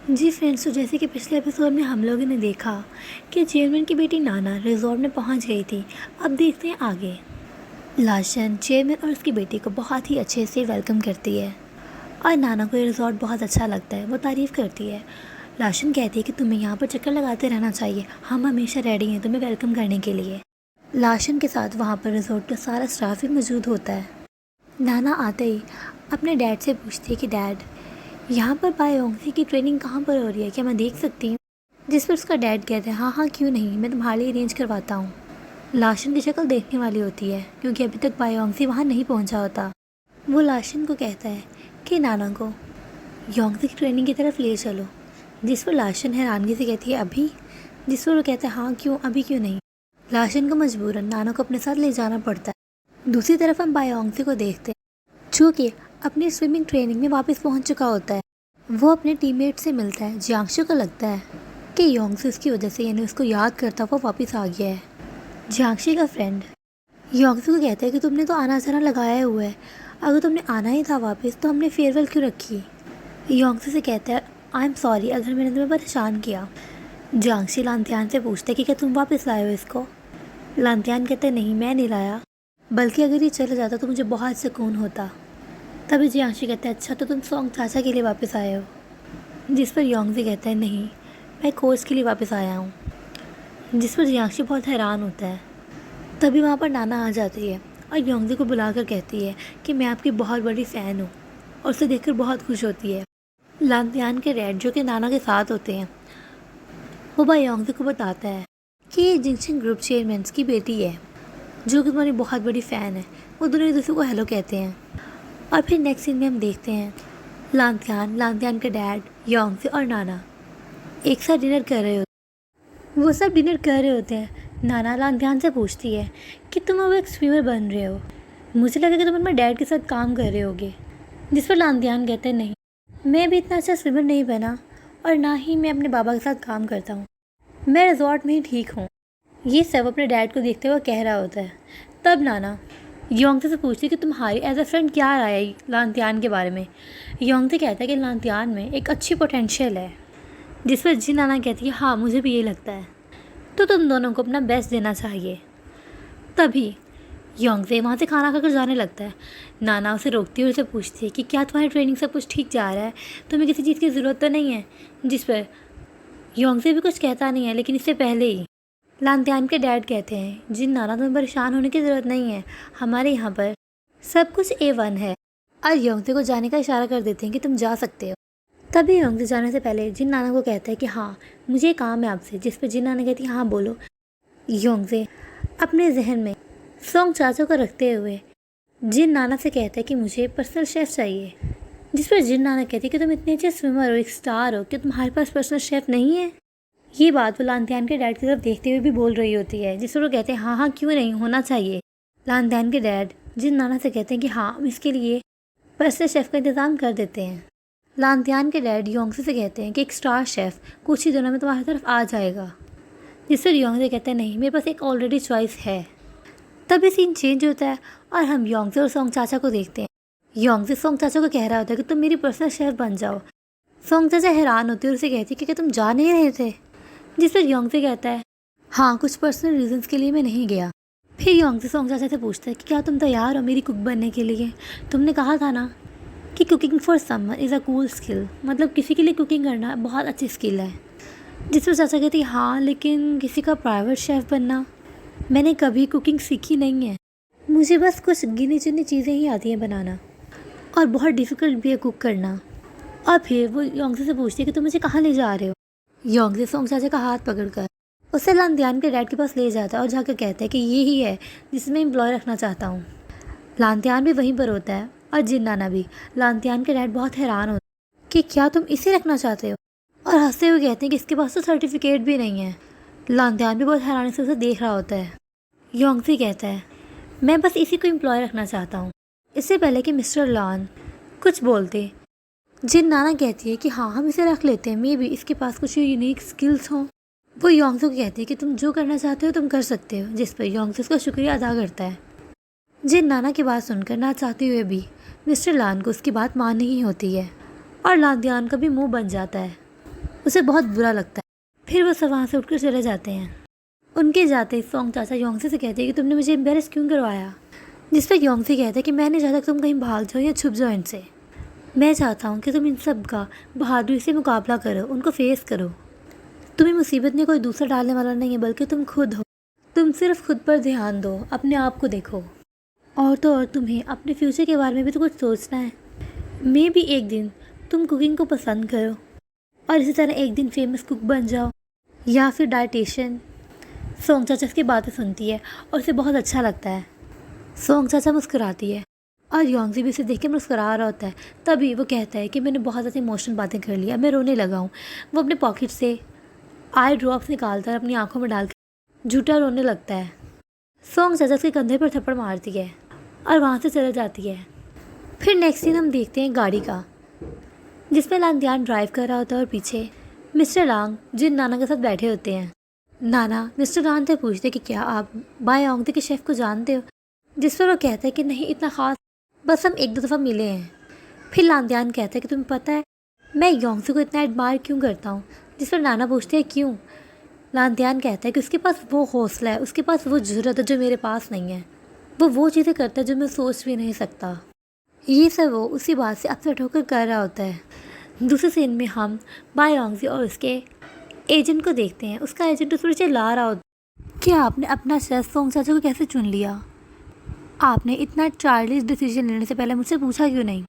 जी friends, तो जैसे कि पिछले एपिसोड में हम लोगों ने देखा कि चेयरमैन की बेटी नाना रिजॉर्ट में पहुंच गई थी। अब देखते हैं आगे। लाशन चेयरमैन और उसकी बेटी को बहुत ही अच्छे से वेलकम करती है और नाना को ये रिजॉर्ट बहुत अच्छा लगता है। वो तारीफ़ करती है। लाशन कहती है कि तुम्हें यहाँ पर चक्कर लगाते रहना चाहिए, हम हमेशा रेडी हैं तुम्हें वेलकम करने के लिए। लाशन के साथ वहाँ पर रिजॉर्ट का सारा स्टाफ भी मौजूद होता है। नाना आते ही अपने डैड से पूछती है कि डैड, यहाँ पर बायोंग्सी की ट्रेनिंग कहाँ पर हो रही है, क्या मैं देख सकती हूँ? जिस पर उसका डैड कहता है हाँ हाँ क्यों नहीं, मैं तुम्हारे लिए अरेंज करवाता हूँ। लाशन की शक्ल देखने वाली होती है क्योंकि अभी तक बायोंग्सी वहाँ नहीं पहुँचा होता। वो लाशन को कहता है कि नाना को योंग्सी की ट्रेनिंग की तरफ ले चलो। जिस पर लाशन हैरानगी से कहती है अभी? जिस पर वो कहता है हाँ क्यों, अभी क्यों नहीं। लाशन को मजबूरन नाना को अपने साथ ले जाना पड़ता है। दूसरी तरफ हम बायोंग्सी को देखते हैं जो कि अपनी स्विमिंग ट्रेनिंग में वापस पहुंच चुका होता है। वो अपने टीममेट से मिलता है। जियांगशु को लगता है कि योंगसू उसकी वजह से यानी उसको याद करता हुआ वापस आ गया है। जियांगशु का फ्रेंड योंगसू को कहता है कि तुमने तो आना जाना लगाया हुआ है, अगर तुमने आना ही था वापस तो हमने फेयरवेल क्यों रखी। योंगसू से कहता है आई एम सॉरी अगर मैंने तुम्हें परेशान किया। जियांगशु लांतियान से पूछता है कि क्या तुम वापस लाए हो इसको। लांतियान कहता है नहीं, मैं नहीं लाया, बल्कि अगर ये चला जाता तो मुझे बहुत सुकून होता। तभी जियांगशु कहता है अच्छा तो तुम सॉन्ग चाचा के लिए वापस आए हो। जिस पर योंगजी कहता है नहीं, मैं कोर्स के लिए वापस आया हूँ। जिस पर जियांगशु बहुत हैरान होता है। तभी वहाँ पर नाना आ जाती है और योंगजी को बुलाकर कहती है कि मैं आपकी बहुत बड़ी फ़ैन हूँ और उसे देखकर बहुत खुश होती है। लांतियान के डैड जो कि नाना के साथ होते हैं वो भाई योंगजी को बताता है कि ये जिंगशिंग ग्रुप चेयरमैन की बेटी है जो कि तुम्हारी बहुत बड़ी फ़ैन है। वो दोनों एक दूसरे को हेलो कहते हैं। और फिर नेक्स्ट सीन में हम देखते हैं लांतियान के डैड, योंगजी और नाना एक साथ डिनर कर रहे होते। वो सब डिनर कर रहे होते हैं। नाना लांतियान से पूछती है कि तुम अब एक स्विमर बन रहे हो, मुझे लगा कि तुम अपने डैड के साथ काम कर रहे होगे। जिस पर लांतियान कहते हैं नहीं, मैं भी इतना अच्छा स्विमर नहीं बना और ना ही मैं अपने बाबा के साथ काम करता हूँ, मैं रिजॉर्ट में ही ठीक हूँ। ये सब अपने डैड को देखते हुए कह रहा होता है। तब नाना योंगसे से पूछती है कि तुम्हारी एज अ फ्रेंड क्या राय है लांतियान के बारे में। योंगसे कहता है कि लांतियान में एक अच्छी पोटेंशियल है। जिस पर जिन नाना कहती है हाँ मुझे भी यही लगता है, तो तुम दोनों को अपना बेस्ट देना चाहिए। तभी योंगसे वहाँ से खाना खाकर जाने लगता है। नाना उसे रोकती है और उसे पूछती है कि क्या तुम्हारी ट्रेनिंग सब कुछ ठीक जा रहा है, तुम्हें किसी चीज़ की ज़रूरत तो नहीं है। जिस पर योंगसे भी कुछ कहता नहीं है, लेकिन इससे पहले ही लांतियान के डैड कहते हैं जिन नाना तुम्हें परेशान होने की ज़रूरत नहीं है, हमारे यहाँ पर सब कुछ A1 है। और योंगसे को जाने का इशारा कर देते हैं कि तुम जा सकते हो। तभी योंगसे जाने से पहले जिन नाना को कहता है कि हाँ मुझे काम है आपसे। जिस पर जिन नाना कहती है हाँ बोलो। योंगसे अपने जहन में सोंग चाचा को रखते हुए जिन नाना से कहता है कि मुझे पर्सनल शेफ़ चाहिए। जिस पर जिन नाना कहती है कि तुम इतने अच्छे स्विमर हो, एक स्टार हो, कि तुम्हारे पास पर्सनल शेफ़ नहीं है। ये बात वो लांतियान के डैड की तरफ देखते हुए भी बोल रही होती है। जिस पर वो कहते हैं हाँ हाँ क्यों नहीं, होना चाहिए। लांतियान के डैड जिन नाना से कहते हैं कि हाँ हम इसके लिए पर्सनल शेफ़ का इंतज़ाम कर देते हैं। लांतियान के डैड योंगसे से कहते हैं कि एक स्टार शेफ़ कुछ ही दिनों में तुम्हारी तरफ आ जाएगा। जिस पर योंगसे कहते हैं नहीं, मेरे पास एक ऑलरेडी चॉइस है। तभी सीन चेंज होता है और हम योंगसे और सोंग चाचा को देखते हैं। योंगसे सोंग चाचा को कह रहा होता है कि तुम मेरी पर्सनल शेफ़ बन जाओ। सोंग चाचा हैरान होती है और उसे कहती है कि क्या तुम जा नहीं रहे थे। जिस पर योंगसे कहता है हाँ कुछ पर्सनल रीजंस के लिए मैं नहीं गया। फिर योंगसे सोंग चाचा से पूछता है कि क्या तुम तैयार हो मेरी कुक बनने के लिए। तुमने कहा था ना कि cooking for someone is a cool skill, मतलब किसी के लिए कुकिंग करना बहुत अच्छी स्किल है। जिस पर चाचा कहती है हाँ लेकिन किसी का प्राइवेट शेफ़ बनना, मैंने कभी कुकिंग सीखी नहीं है, मुझे बस कुछ गिनी चुनी चीज़ें ही आती हैं बनाना और बहुत डिफ़िकल्ट भी है कुक करना। और फिर वो योंगसे से पूछती है कि तुम मुझे कहाँ ले जा रहे हो। योंगसे सोंग चाचा का हाथ पकड़कर उसे लांतियान के डैड के पास ले जाता है और जाकर कहता है कि ये ही है जिसे मैं एम्प्लॉय रखना चाहता हूँ। लांतियान भी वहीं पर होता है और जिन नाना भी। लांतियान के डैड बहुत हैरान होते हैं कि क्या तुम इसे रखना चाहते हो, और हंसते हुए कहते हैं कि इसके पास तो सर्टिफिकेट भी नहीं है। लांतियान भी बहुत हैरानी से उसे देख रहा होता है। योंगसे कहता है मैं बस इसी को एम्प्लॉय रखना चाहता हूँ। इससे पहले कि मिस्टर लॉन कुछ बोलते जिन नाना कहती है कि हाँ हम इसे रख लेते हैं, मे बी इसके पास कुछ यूनिक स्किल्स हों। वो योंगसे को कहती है कि तुम जो करना चाहते हो तुम कर सकते हो। जिस पर योंगसे उसका शुक्रिया अदा करता है। जिन नाना की बात सुनकर ना चाहते हुए भी मिस्टर लान को उसकी बात माननी ही होती है और लांतियान का भी मुंह बन जाता है। उसे बहुत बुरा लगता है। फिर वो सब वहाँ से उठकर चले जाते हैं। उनके जाते ही सोंग चाचा योंगसे से कहते हैं कि तुमने मुझे एम्बेरस क्यों करवाया। जिस पर योंगसे कहता है कि मैं नहीं चाहता कि तुम कहीं भाग जाओ या छुप जाओ इनसे। मैं चाहता हूँ कि तुम इन सब का बहादुरी से मुकाबला करो, उनको फेस करो। तुम्हें मुसीबत में कोई दूसरा डालने वाला नहीं है, बल्कि तुम खुद हो। तुम सिर्फ खुद पर ध्यान दो, अपने आप को देखो। और तो और तुम्हें अपने फ्यूचर के बारे में भी तो कुछ सोचना है। मे भी एक दिन तुम कुकिंग को पसंद करो और इसी तरह एक दिन फेमस कुक बन जाओ या फिर डाइटिशियन। सोंग चाचा की बातें सुनती है और उसे बहुत अच्छा लगता है। सोंग चाचा मुस्कुराती है और योंगजी भी उसे देख के मुस्कुरा रहा होता है। तभी वो कहता है कि मैंने बहुत ज़्यादा इमोशनल बातें कर ली, अब मैं रोने लगा हूँ। वो अपने पॉकेट से आई ड्रॉप्स निकालता है, अपनी आंखों में डाल के झूठा रोने लगता है। सोंग चाचा उसके कंधे पर थप्पड़ मारती है और वहाँ से चले जाती है। फिर नेक्स्ट सीन हम देखते हैं गाड़ी का, जिसमें लांगदियान ड्राइव कर रहा होता है और पीछे मिस्टर लांग जिन नाना के साथ बैठे होते हैं। नाना मिस्टर लांग से पूछते कि क्या आप बायोंगते के शेफ़ को जानते हो। जिस पर वो कहता है कि नहीं इतना ख़ास, बस हम एक दो दफ़ा मिले हैं। फिर लांगदियान कहता है कि तुम्हें पता है मैं योंगसे को इतना एडमायर क्यों करता हूँ। जिस पर नाना पूछते हैं क्यों। लांगदियान कहता है कि उसके पास वो हौसला है, उसके पास वो जुर्रत है जो मेरे पास नहीं है। वो चीज़ें करता है जो मैं सोच भी नहीं सकता। ये सब वो उसी बात से अपसेट होकर कर रहा होता है। दूसरे सीन में हम बायोंगजी और उसके एजेंट को देखते हैं। उसका एजेंट उस पर चिल्ला रहा होता है कि आपने अपना शेफ सोंग चाचा को कैसे चुन लिया। आपने इतना चार्लिश डिसीजन लेने से पहले मुझसे पूछा क्यों नहीं।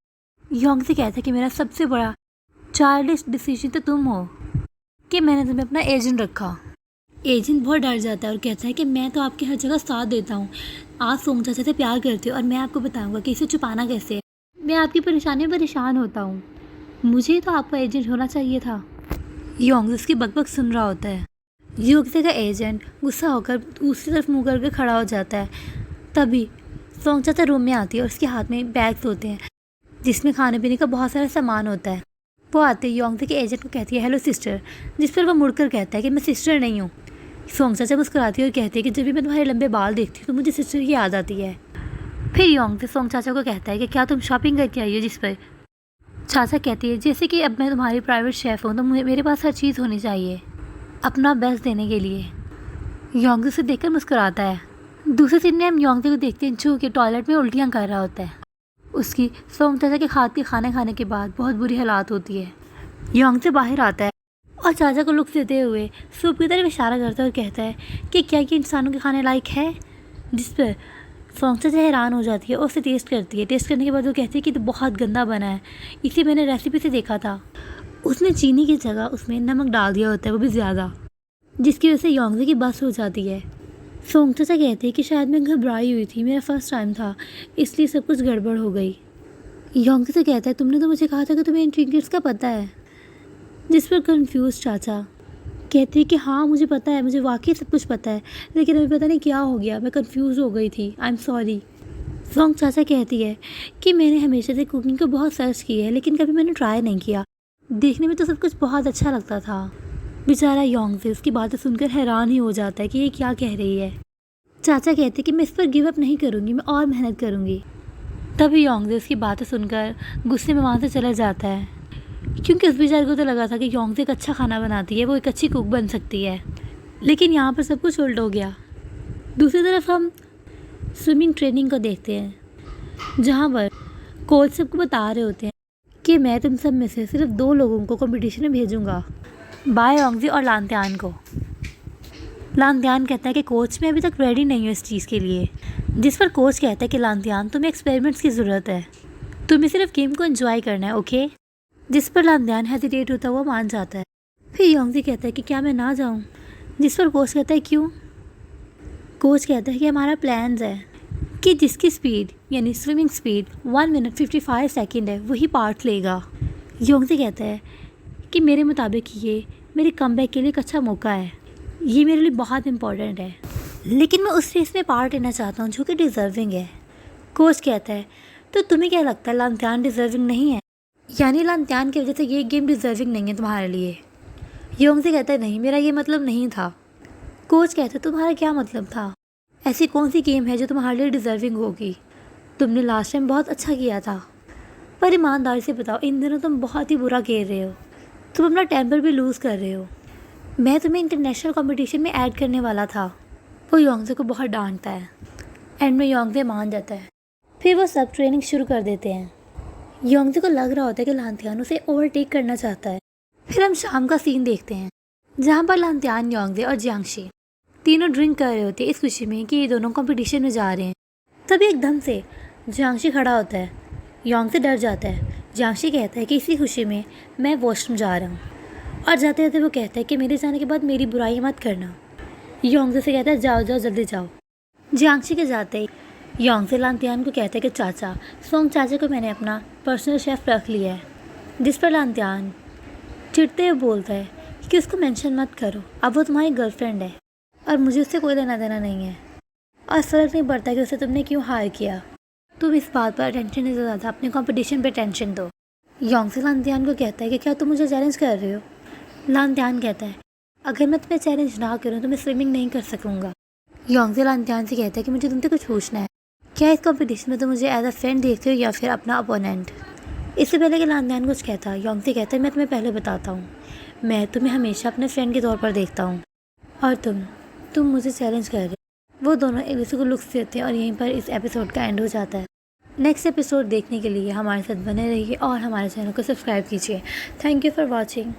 योंगजी कहता है कि मेरा सबसे बड़ा चार्लिश डिसीजन तो तुम हो कि मैंने तुम्हें अपना एजेंट रखा। एजेंट बहुत डर जाता है और कहता है कि मैं तो आपके हर जगह साथ देता हूँ। आप सोंग चाचा से प्यार करते हो और मैं आपको बताऊँगा कि इसे छुपाना कैसे है। मैं आपकी परेशानी में परेशान होता हूँ। मुझे तो आपका एजेंट होना चाहिए था। योंगजी उसकी बकबक सुन रहा होता है। योंगजी का एजेंट गुस्सा होकर दूसरी तरफ मुँह करके खड़ा हो जाता है। तभी सोंग चाचा रूम में आती है और उसके हाथ में बैग्स होते हैं जिसमें खाने पीने का बहुत सारा सामान होता है। वो आते ही योंगजी के एजेंट को कहती है हेलो सिस्टर। जिस पर वो मुड़कर कहता है कि मैं सिस्टर नहीं हूँ। सोंग चाचा मुस्कुराती है और कहती है कि जब भी मैं तुम्हारे लंबे बाल देखती हूँ तो मुझे सिस्टर की याद आती है। फिर योंगजी सोंग चाचा को कहता है कि क्या तुम शॉपिंग करके आई हो। जिस पर चाचा कहती है जैसे कि अब मैं तुम्हारी प्राइवेट शेफ़ हूँ तो मेरे पास हर चीज़ होनी चाहिए अपना बेस्ट देने के लिए। योंगजी से देखकर मुस्कुराता है। दूसरे सीन में हम योंगजी को देखते हैं जो कि टॉयलेट में उल्टियाँ कर रहा होता है। उसकी सोंग चाचा के हाथ के खाने खाने के बाद बहुत बुरी हालात होती है। योंगजी बाहर आता है और चाचा को लुक देते हुए सूप की तरफ इशारा करता है और कहता है कि क्या ये इंसानों के खाने लायक है। जिस पर सोंग चाचा हैरान हो जाती है और उसे टेस्ट करती है। टेस्ट करने के बाद वो कहती है कि तो बहुत गंदा बना है, इसे मैंने रेसिपी से देखा था। उसने चीनी की जगह उसमें नमक डाल दिया होता है, वो भी ज़्यादा, जिसकी वजह से योंगजी की बस हो जाती है। सोंग चाचा कहते हैं कि शायद मैं घबराई हुई थी, मेरा फर्स्ट टाइम था इसलिए सब कुछ गड़बड़ हो गई। योंगजी से कहता है तुमने तो मुझे कहा था कि तुम्हें इंग्रेडिएंट्स का पता है। जिस पर कंफ्यूज चाचा कहती है कि हाँ मुझे पता है, मुझे वाकई सब कुछ पता है, लेकिन अभी पता नहीं क्या हो गया, मैं कंफ्यूज हो गई थी, आई एम सॉरी। सोंग चाचा कहती है कि मैंने हमेशा से कुकिंग को बहुत सर्च किया है लेकिन कभी मैंने ट्राई नहीं किया। देखने में तो सब कुछ बहुत अच्छा लगता था। बेचारा योंगजी उसकी बातें सुनकर हैरान ही हो जाता है कि ये क्या कह रही है। चाचा कहते हैं कि मैं इस पर गिव अप नहीं करूँगी, मैं और मेहनत करूँगी। तभी योंगजी उसकी बातें सुनकर गुस्से में वहाँ से चला जाता है, क्योंकि उस बेचारे को तो लगा था कि योंगजी एक अच्छा खाना बनाती है, वो एक अच्छी कुक बन सकती है। लेकिन यहाँ पर सब कुछ उल्ट हो गया। दूसरी तरफ हम स्विमिंग ट्रेनिंग को देखते हैं, जहाँ पर कोच सबको बता रहे होते हैं कि मैं तुम सब में से सिर्फ 2 लोगों को कंपटीशन में भेजूँगा, बायोंगजी और लांगदियान को। लांगदियान कहता है कि कोच मैं अभी तक रेडी नहीं हूँ इस चीज़ के लिए। जिस पर कोच कहता है कि लांगदियान तुम्हें एक्सपेरिमेंट्स की ज़रूरत है, तुम्हें सिर्फ गेम को एंजॉय करना है, ओके। जिस पर लांगदियान हेजिटेट होता हुआ मान जाता है। फिर योंगजी कहता है कि क्या मैं ना जाऊँ। जिस पर कोच कहता है क्यों। कोच कहता है कि हमारा प्लान्स है कि जिसकी स्पीड यानी स्विमिंग स्पीड 1 मिनट 55 सेकेंड है वही पार्ट लेगा। योंगजी कहता है कि मेरे मुताबिक ये मेरे कमबैक के लिए एक अच्छा मौका है, ये मेरे लिए बहुत इंपॉर्टेंट है, लेकिन मैं उस रेस में पार्ट लेना चाहता हूँ जो कि डिज़र्विंग है। कोच कहता है तो तुम्हें क्या लगता है लांगदियान डिज़र्विंग नहीं है, यानी लांगदियान की वजह से ये गेम डिज़र्विंग नहीं है तुम्हारे लिए। योंगजी कहता है नहीं, मेरा ये मतलब नहीं था। कोच कहता है तुम्हारा क्या मतलब था, ऐसी कौन सी गेम है जो तुम्हारे लिए डिज़र्विंग होगी, तुमने लास्ट टाइम बहुत अच्छा किया था, पर ईमानदारी से बताओ इन दिनों तुम बहुत ही बुरा खेल रहे हो, तुम अपना टेम्पर भी लूज़ कर रहे हो। मैं तुम्हें इंटरनेशनल कंपटीशन में ऐड करने वाला था। वो योंगजे को बहुत डांटता है। एंड में योंगजे मान जाता है। फिर वो सब ट्रेनिंग शुरू कर देते हैं। योंगजे को लग रहा होता है कि लांतियान उसे ओवरटेक करना चाहता है। फिर हम शाम का सीन देखते हैं जहाँ पर लांतियान, योंगजे और जियांगशी तीनों ड्रिंक कर रहे होते हैं इस खुशी में कि ये दोनों कंपटीशन में जा रहे हैं। तभी एकदम से जियांगशी खड़ा होता है। योंगजे डर जाता है। जियांगशी कहता है कि इसी खुशी में मैं वॉशरूम जा रहा हूँ, और जाते जाते वो कहता है कि मेरे जाने के बाद मेरी बुराई मत करना। योंगजे से कहता है जाओ जाओ जल्दी जाओ। जियांगशी के जाते ही योंगजे लांतियान को कहता है कि चाचा, सोंग चाचा को मैंने अपना पर्सनल शेफ़ रख लिया है। जिस पर लांतियान चिढ़ते हुए बोलता है कि उसको मेंशन मत करो, अब वो तुम्हारी गर्लफ्रेंड है और मुझे उससे कोई लेना देना नहीं है, और फ़र्क नहीं पड़ता कि उसे तुमने क्यों हायर किया। तुम इस बात पर अटेंशन नहीं ज़्यादा, अपने कंपटीशन पर अटेंशन दो। योंगजे लांतियान को कहता है कि क्या तुम मुझे चैलेंज कर रहे हो। लांतियान कहता है अगर मैं तुम्हें चैलेंज ना करूँ तो मैं स्विमिंग नहीं कर सकूँगा। योंगजे लांतियान से कहता है कि मुझे तुमसे कुछ पूछना है। क्या इस कंपटीशन में तुम मुझे एज अ फ्रेंड देखते हो या फिर अपना अपोनेंट। इससे पहले कि लांतियान कुछ कहता, योंगजे कहता है मैं तुम्हें पहले बताता हूँ, मैं तुम्हें हमेशा अपने फ्रेंड के तौर पर देखता हूँ, और तुम मुझे चैलेंज कर रहे हो। वो दोनों एक दूसरे को लुक्स देते हैं और यहीं पर इस एपिसोड का एंड हो जाता है। नेक्स्ट एपिसोड देखने के लिए हमारे साथ बने रहिए और हमारे चैनल को सब्सक्राइब कीजिए। Thank you for watching.